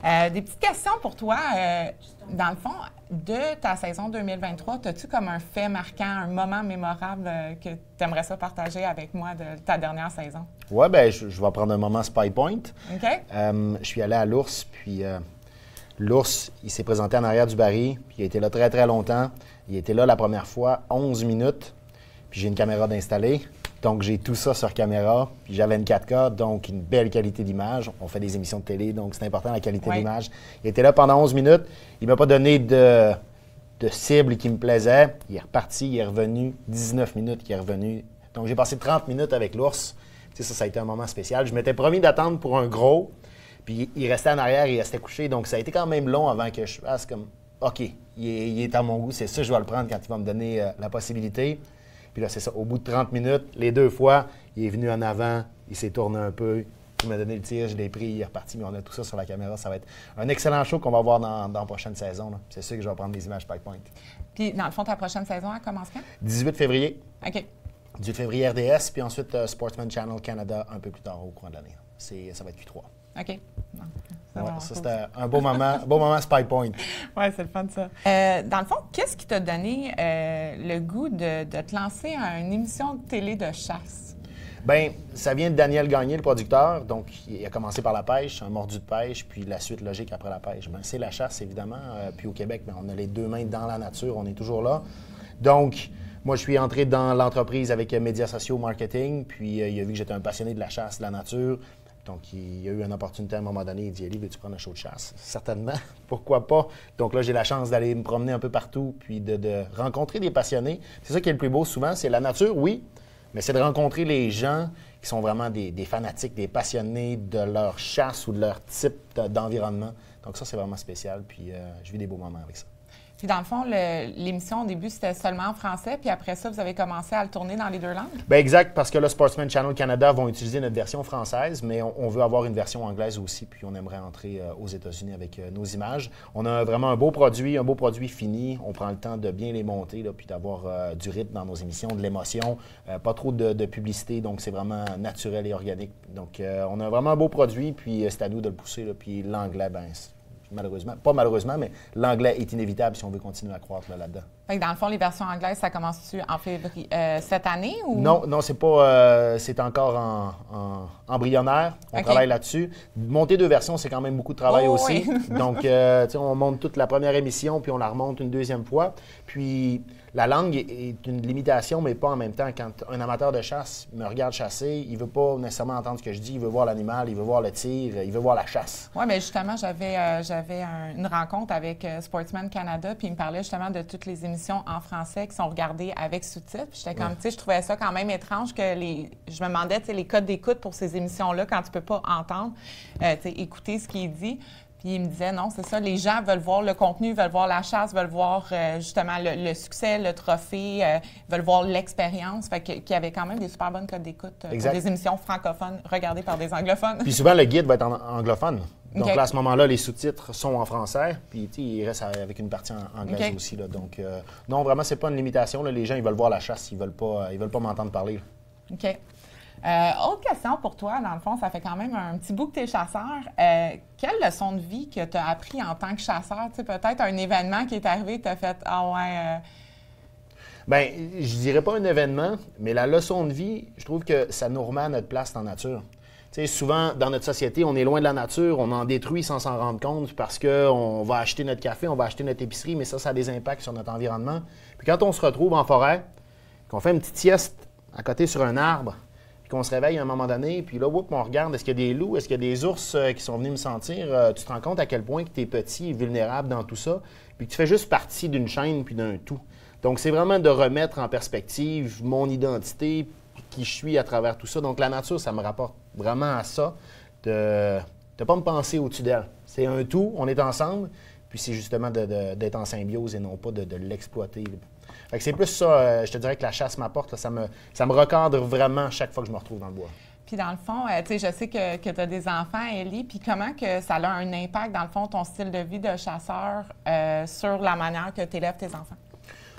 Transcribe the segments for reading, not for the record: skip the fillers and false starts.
Des petites questions pour toi. Dans le fond, de ta saison 2023, as-tu comme un fait marquant, un moment mémorable que tu aimerais ça partager avec moi de ta dernière saison? Oui, bien, je vais prendre un moment Spy Point. OK. Je suis allé à l'Ours, puis l'Ours, il s'est présenté en arrière du baril, puis il a été là très, très longtemps. Il était là la première fois, 11 minutes, puis j'ai une caméra d'installer. Donc, j'ai tout ça sur caméra. Puis j'avais une 4K, donc une belle qualité d'image. On fait des émissions de télé, donc c'est important la qualité d'image. Il était là pendant 11 minutes. Il ne m'a pas donné de cible qui me plaisait. Il est reparti, il est revenu. 19 minutes, il est revenu. Donc, j'ai passé 30 minutes avec l'Ours. Tu sais, ça a été un moment spécial. Je m'étais promis d'attendre pour un gros. Puis il restait en arrière, il restait couché. Donc, ça a été quand même long avant que je fasse comme OK, il est à mon goût. C'est ça, je vais le prendre quand il va me donner la possibilité. Puis là, c'est ça. Au bout de 30 minutes, les deux fois, il est venu en avant, il s'est tourné un peu, il m'a donné le tir, je l'ai pris, il est reparti, mais on a tout ça sur la caméra. Ça va être un excellent show qu'on va voir dans la prochaine saison. C'est sûr que je vais prendre des images Spy Point. Puis, dans le fond, ta prochaine saison, elle commence quand? 18 février. OK. 18 février RDS, puis ensuite Sportsman Channel Canada un peu plus tard au courant de l'année. Ça va être Q3. OK. Ouais, ça, c'était un beau moment Spy Point. Oui, c'est le fun, ça. Dans le fond, qu'est-ce qui t'a donné le goût de te lancer à une émission de télé de chasse? Bien, ça vient de Daniel Gagné, le producteur. Donc, il a commencé par la pêche, un mordu de pêche, puis la suite logique après la pêche. Bien, c'est la chasse, évidemment. Puis au Québec, bien, on a les deux mains dans la nature, on est toujours là. Donc, moi, je suis entré dans l'entreprise avec médias sociaux, marketing, puis il a vu que j'étais un passionné de la chasse, de la nature. Donc, il y a eu une opportunité à un moment donné. Il dit, Élie, veux-tu prendre un show de chasse? Certainement. Pourquoi pas? Donc là, j'ai la chance d'aller me promener un peu partout puis de rencontrer des passionnés. C'est ça qui est le plus beau souvent, c'est la nature, oui, mais c'est de rencontrer les gens qui sont vraiment des fanatiques, des passionnés de leur chasse ou de leur type d'environnement. Donc ça, c'est vraiment spécial. Puis je vis des beaux moments avec ça. Puis dans le fond, l'émission au début, c'était seulement en français, puis après ça, vous avez commencé à le tourner dans les deux langues? Bien, exact, parce que le Sportsman Channel Canada vont utiliser notre version française, mais on veut avoir une version anglaise aussi, puis on aimerait entrer aux États-Unis avec nos images. On a vraiment un beau produit fini. On prend le temps de bien les monter, là, puis d'avoir du rythme dans nos émissions, de l'émotion, pas trop de publicité, donc c'est vraiment naturel et organique. Donc, on a vraiment un beau produit, puis c'est à nous de le pousser, là, puis l'anglais, bien, malheureusement, pas malheureusement, mais l'anglais est inévitable si on veut continuer à croître là-dedans. Fait que dans le fond, les versions anglaises, ça commence-tu en février cette année ou? Non, c'est pas. C'est encore en embryonnaire. On travaille là-dessus. Monter deux versions, c'est quand même beaucoup de travail aussi. Oui. Donc, on monte toute la première émission, puis on la remonte une deuxième fois. Puis, la langue est une limitation, mais pas en même temps. Quand un amateur de chasse me regarde chasser, il ne veut pas nécessairement entendre ce que je dis. Il veut voir l'animal, il veut voir le tir, il veut voir la chasse. Oui, mais justement, j'avais une rencontre avec Sportsman Canada, puis il me parlait justement de toutes les émissions en français qui sont regardées avec sous-titres. Puis j'étais comme, tu sais, je trouvais ça quand même étrange que je me demandais, tu sais, les codes d'écoute pour ces émissions-là, quand tu ne peux pas entendre, tu sais, écouter ce qui est dit. Puis il me disait, non, c'est ça, les gens veulent voir le contenu, veulent voir la chasse, veulent voir justement le succès, le trophée, veulent voir l'expérience. Fait qu'il y avait quand même des super bonnes codes d'écoute pour des émissions francophones regardées par des anglophones. Puis souvent, le guide va être en anglophone. Donc là, à ce moment-là, les sous-titres sont en français, puis il reste avec une partie en anglaise aussi. Là. Donc, non, vraiment, c'est pas une limitation. Là. Les gens, ils veulent voir la chasse, ils veulent pas m'entendre parler. Là. OK. Autre question pour toi, dans le fond, ça fait quand même un petit bout que tu es chasseur. Quelle leçon de vie que tu as appris en tant que chasseur? Tu sais, peut-être un événement qui est arrivé, tu as fait « Ah ouais... Bien, je dirais pas un événement, mais la leçon de vie, je trouve que ça nous remet à notre place dans la nature. Tu sais, souvent, dans notre société, on est loin de la nature, on en détruit sans s'en rendre compte parce qu'on va acheter notre café, on va acheter notre épicerie, mais ça a des impacts sur notre environnement. Puis quand on se retrouve en forêt, qu'on fait une petite sieste à côté sur un arbre, qu'on se réveille à un moment donné, puis là, on regarde, est-ce qu'il y a des loups, est-ce qu'il y a des ours qui sont venus me sentir? Tu te rends compte à quel point que tu es petit et vulnérable dans tout ça, puis que tu fais juste partie d'une chaîne puis d'un tout. Donc, c'est vraiment de remettre en perspective mon identité, qui je suis à travers tout ça. Donc, la nature, ça me rapporte vraiment à ça, de ne pas me penser au-dessus d'elle. C'est un tout, on est ensemble, puis c'est justement d'être en symbiose et non pas de l'exploiter. Fait que c'est plus ça, je te dirais que la chasse m'apporte, ça me recadre vraiment chaque fois que je me retrouve dans le bois. Puis dans le fond, tu sais, je sais que tu as des enfants, Élie, puis comment que ça a un impact, dans le fond, ton style de vie de chasseur sur la manière que tu élèves tes enfants?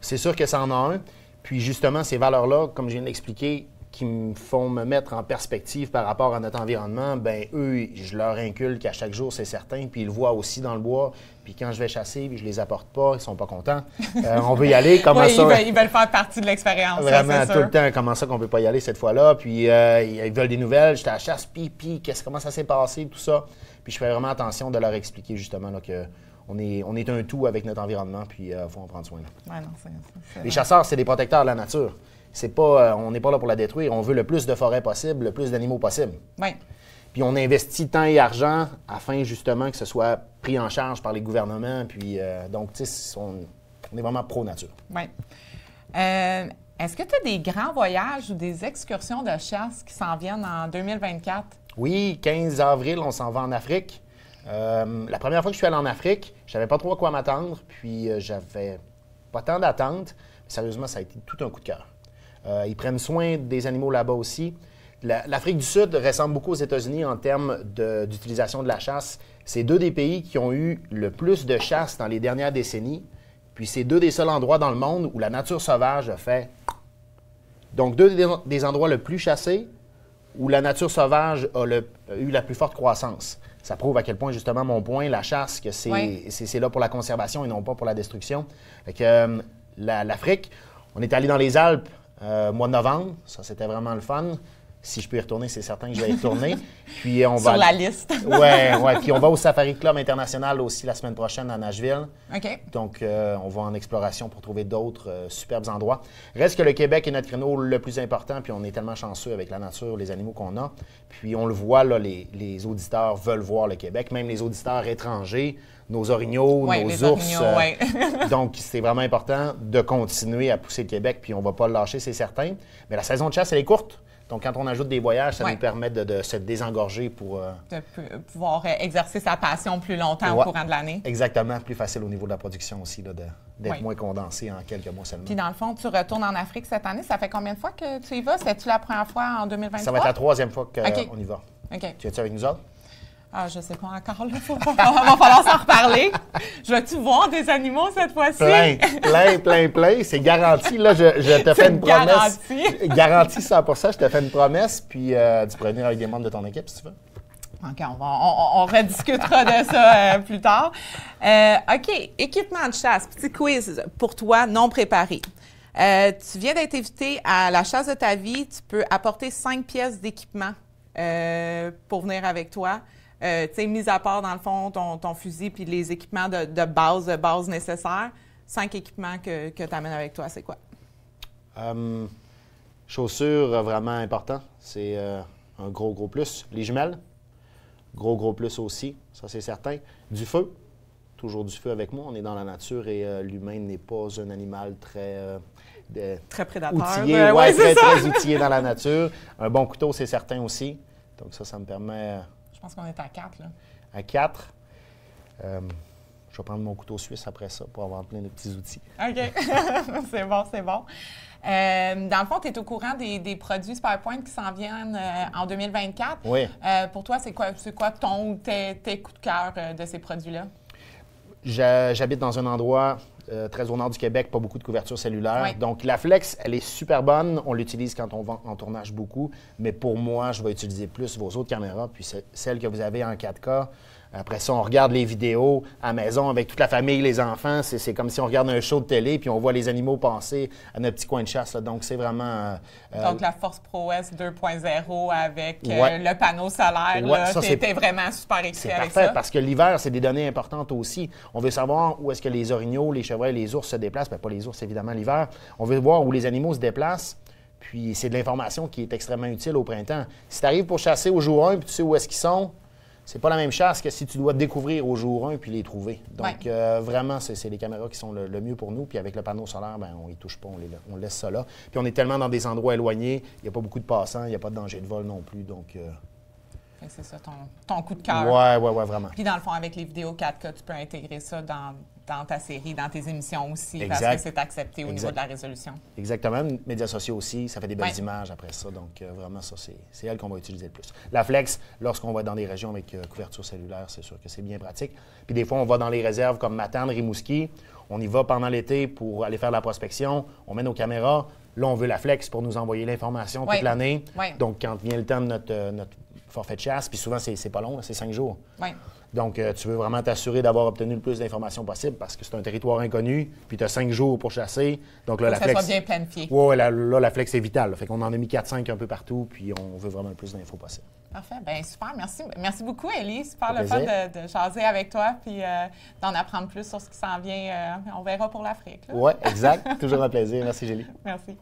C'est sûr que ça en a un. Puis justement, ces valeurs-là, comme je viens de l'expliquer, qui me font me mettre en perspective par rapport à notre environnement, ben eux, je leur inculque à chaque jour, c'est certain, puis ils le voient aussi dans le bois. Puis quand je vais chasser, puis je les apporte pas, ils sont pas contents. On veut y aller, comment oui, ça? Ils veulent faire partie de l'expérience. Vraiment, ça, tout le temps, comment ça qu'on peut pas y aller cette fois-là? Puis ils veulent des nouvelles, j'étais à la chasse, puis comment ça s'est passé, tout ça. Puis je fais vraiment attention de leur expliquer justement là, que on est un tout avec notre environnement, puis il faut en prendre soin. Ouais, non, les chasseurs, c'est des protecteurs de la nature. C'est pas, on n'est pas là pour la détruire. On veut le plus de forêts possible, le plus d'animaux possible. Oui. Puis on investit temps et argent afin justement que ce soit pris en charge par les gouvernements. Puis donc, tu sais, on est vraiment pro-nature. Oui. Est-ce que tu as des grands voyages ou des excursions de chasse qui s'en viennent en 2024? Oui, 15 avril, on s'en va en Afrique. La première fois que je suis allé en Afrique, je savais pas trop à quoi m'attendre. Puis j'avais pas tant d'attentes. Sérieusement, ça a été tout un coup de cœur. Ils prennent soin des animaux là-bas aussi. L'Afrique du Sud ressemble beaucoup aux États-Unis en termes d'utilisation de la chasse. C'est deux des pays qui ont eu le plus de chasse dans les dernières décennies. Puis c'est deux des seuls endroits dans le monde où la nature sauvage a fait. Donc, deux des endroits le plus chassés où la nature sauvage a eu la plus forte croissance. Ça prouve à quel point, justement, mon point, la chasse, que c'est là pour la conservation et non pas pour la destruction. Fait que l'Afrique, on est allé dans les Alpes mois de novembre. Ça, c'était vraiment le fun. Si je peux y retourner, c'est certain que je vais y retourner. Puis on va sur la liste. Oui. Puis on va au Safari Club International aussi la semaine prochaine à Nashville. OK. Donc, on va en exploration pour trouver d'autres superbes endroits. Reste que le Québec est notre créneau le plus important, puis on est tellement chanceux avec la nature, les animaux qu'on a. Puis on le voit, là, les auditeurs veulent voir le Québec, même les auditeurs étrangers, nos orignaux, nos ours. Donc, c'est vraiment important de continuer à pousser le Québec, puis on ne va pas le lâcher, c'est certain. Mais la saison de chasse, elle est courte. Donc, quand on ajoute des voyages, ça nous permet de se désengorger pour... de pouvoir exercer sa passion plus longtemps au courant de l'année. Exactement. Plus facile au niveau de la production aussi, d'être moins condensé en quelques mois seulement. Puis, dans le fond, tu retournes en Afrique cette année. Ça fait combien de fois que tu y vas? C'est-tu la première fois en 2023? Ça va être la troisième fois qu'on y va. OK. Tu es-tu avec nous autres? Ah, je sais pas encore. Il va falloir s'en reparler. Je vais-tu voir des animaux cette fois-ci? Plein. C'est garanti. Là, je te fais une promesse. Garanti 100%. Je te fais une promesse. Puis tu pourrais venir avec des membres de ton équipe si tu veux. OK, on rediscutera de ça plus tard. OK, équipement de chasse. Petit quiz pour toi, non préparé. Tu viens d'être invité à la chasse de ta vie. Tu peux apporter 5 pièces d'équipement pour venir avec toi. Tu sais, mis à part, dans le fond, ton fusil puis les équipements de base nécessaires, 5 équipements que tu amènes avec toi, c'est quoi? Chaussures, vraiment important. C'est un gros plus. Les jumelles, gros plus aussi, ça c'est certain. Du feu, toujours du feu avec moi. On est dans la nature et l'humain n'est pas un animal très prédateur. Outillé, très outillé dans la nature. Un bon couteau, c'est certain aussi. Donc ça me permet... Je pense qu'on est à 4, là. À 4. Je vais prendre mon couteau suisse après ça pour avoir plein de petits outils. OK. C'est bon. Dans le fond, tu es au courant des produits SpirePoint qui s'en viennent en 2024. Oui. Pour toi, c'est quoi tes coups de cœur de ces produits-là? J'habite dans un endroit très au nord du Québec, pas beaucoup de couverture cellulaire. Oui. Donc, la Flex, elle est super bonne. On l'utilise quand on va en tournage beaucoup. Mais pour moi, je vais utiliser plus vos autres caméras, puis celles que vous avez en 4K. Après ça, on regarde les vidéos à la maison avec toute la famille, les enfants. C'est comme si on regarde un show de télé, puis on voit les animaux passer à notre petit coin de chasse. Là. Donc, c'est vraiment... Donc, la Force Pro S 2.0 avec le panneau solaire, t'es vraiment super excité avec ça. C'est parfait, parce que l'hiver, c'est des données importantes aussi. On veut savoir où est-ce que les orignaux, les chevreuils, les ours se déplacent. Bien, pas les ours, évidemment, l'hiver. On veut voir où les animaux se déplacent. Puis, c'est de l'information qui est extrêmement utile au printemps. Si tu arrives pour chasser au jour 1 puis tu sais où est-ce qu'ils sont, c'est pas la même chasse que si tu dois découvrir au jour 1 puis les trouver. Donc, vraiment, c'est les caméras qui sont le mieux pour nous. Puis avec le panneau solaire, bien, on y touche pas, on laisse ça là. Puis on est tellement dans des endroits éloignés, il n'y a pas beaucoup de passants, il n'y a pas de danger de vol non plus. Donc, c'est ça ton coup de cœur. Oui, vraiment. Puis dans le fond, avec les vidéos 4K, tu peux intégrer ça dans ta série, dans tes émissions aussi, exact. Parce que c'est accepté au niveau de la résolution. Exactement. Médias sociaux aussi, ça fait des belles images après ça. Donc, vraiment, ça, c'est elle qu'on va utiliser le plus. La Flex, lorsqu'on va dans des régions avec couverture cellulaire, c'est sûr que c'est bien pratique. Puis des fois, on va dans les réserves comme Matane, Rimouski. On y va pendant l'été pour aller faire de la prospection. On met nos caméras. Là, on veut la flex pour nous envoyer l'information toute l'année. Oui. Donc, quand vient le temps de notre forfait de chasse, puis souvent, c'est pas long, c'est 5 jours. Oui. Donc, tu veux vraiment t'assurer d'avoir obtenu le plus d'informations possible parce que c'est un territoire inconnu, puis tu as 5 jours pour chasser. Donc là, la flex. Que ça soit bien planifié. Oui, là, la flex est vitale. Là. Fait qu'on en a mis 4-5 un peu partout, puis on veut vraiment le plus d'infos possible. Parfait. Bien, super. Merci. Merci beaucoup, Élie. Super le fun de jaser avec toi, puis d'en apprendre plus sur ce qui s'en vient. On verra pour l'Afrique. Oui, exact. Toujours un plaisir. Merci, Gélie. Merci.